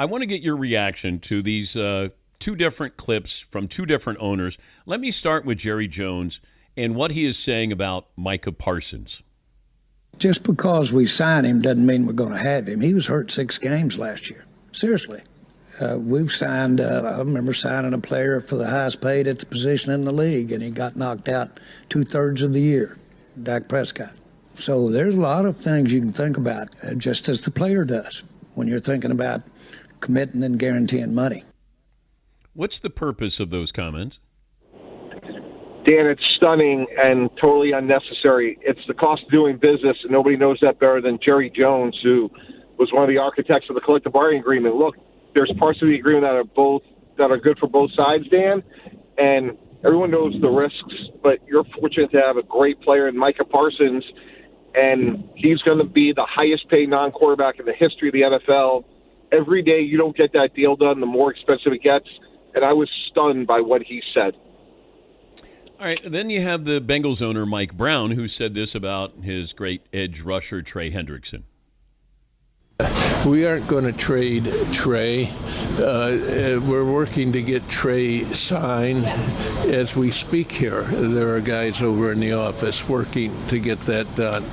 I want to get your reaction to these two different clips from two different owners. Let me start with Jerry Jones and what he is saying about Micah Parsons. Just because we sign him doesn't mean we're going to have him. He was hurt 6 games last year. Seriously. We've signed, I remember signing a player for the highest paid at the position in the league, and he got knocked out 2/3 of the year, Dak Prescott. So there's a lot of things you can think about, just as the player does, when you're thinking about committing and guaranteeing money. What's the purpose of those comments? Dan, it's stunning and totally unnecessary. It's the cost of doing business, and nobody knows that better than Jerry Jones, who was one of the architects of the collective bargaining agreement. Look, there's parts of the agreement that are good for both sides, Dan, and everyone knows the risks, but you're fortunate to have a great player in Micah Parsons, and he's going to be the highest paid non-quarterback in the history of the NFL. Every day you don't get that deal done, the more expensive it gets, and I was stunned by what he said. All right, then you have the Bengals owner, Mike Brown, who said this about his great edge rusher, Trey Hendrickson. We aren't going to trade Trey. We're working to get Trey signed as we speak here. There are guys over in the office working to get that done.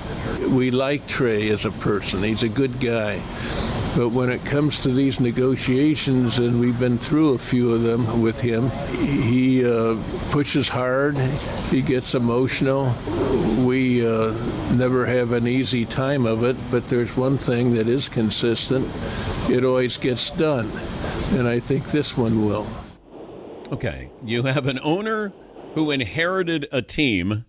We like Trey as a person. He's a good guy. But when it comes to these negotiations, and we've been through a few of them with him, he pushes hard. He gets emotional. We never have an easy time of it, but there's one thing that is consistent. It always gets done, and I think this one will. Okay, you have an owner who inherited a team,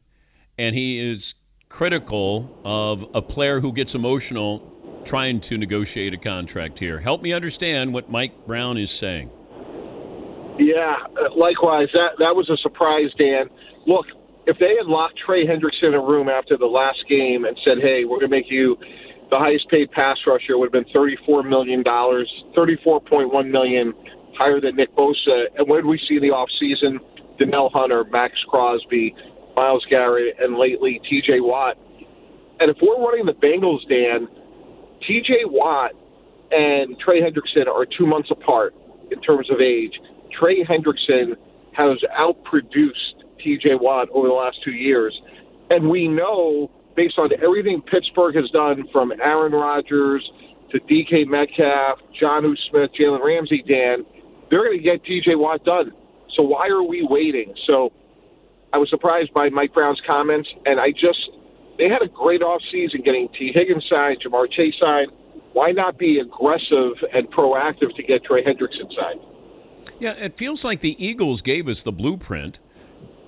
and he is critical of a player who gets emotional trying to negotiate a contract here. Help me understand what Mike Brown is saying. Yeah, likewise. That was a surprise, Dan. Look, if they had locked Trey Hendrickson in a room after the last game and said, hey, we're going to make you the highest paid pass rusher, it would have been $34 million, $34.1 million higher than Nick Bosa. And what did we see in the offseason? Donnell Hunter, Max Crosby, Myles Garrett, and lately T.J. Watt. And if we're running the Bengals, Dan, T.J. Watt and Trey Hendrickson are 2 months apart in terms of age. Trey Hendrickson has outproduced T.J. Watt over the last 2 years. And we know, based on everything Pittsburgh has done, from Aaron Rodgers to DK Metcalf, Jonnu Smith, Jalen Ramsey, Dan, they're going to get T.J. Watt done. So why are we waiting? So I was surprised by Mike Brown's comments, and they had a great offseason getting T. Higgins signed, Jamar Chase signed. Why not be aggressive and proactive to get Trey Hendrickson signed? Yeah, it feels like the Eagles gave us the blueprint,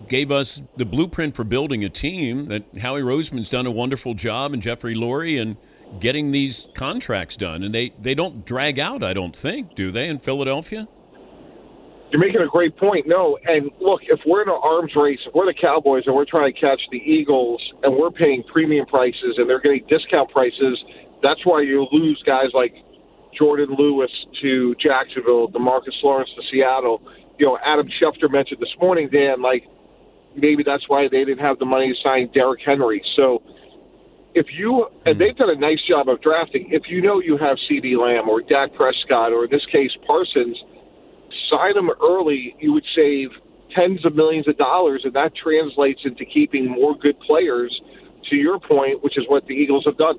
for building a team, that Howie Roseman's done a wonderful job, and Jeffrey Lurie, and getting these contracts done. And they don't drag out, I don't think, do they, in Philadelphia? You're making a great point. No, and look, if we're in an arms race, if we're the Cowboys and we're trying to catch the Eagles and we're paying premium prices and they're getting discount prices, that's why you lose guys like Jordan Lewis to Jacksonville, DeMarcus Lawrence to Seattle. You know, Adam Schefter mentioned this morning, Dan, like maybe that's why they didn't have the money to sign Derrick Henry. So and they've done a nice job of drafting, if you know you have CeeDee Lamb or Dak Prescott or in this case Parsons, sign them early, you would save tens of millions of dollars, and that translates into keeping more good players, to your point, which is what the Eagles have done.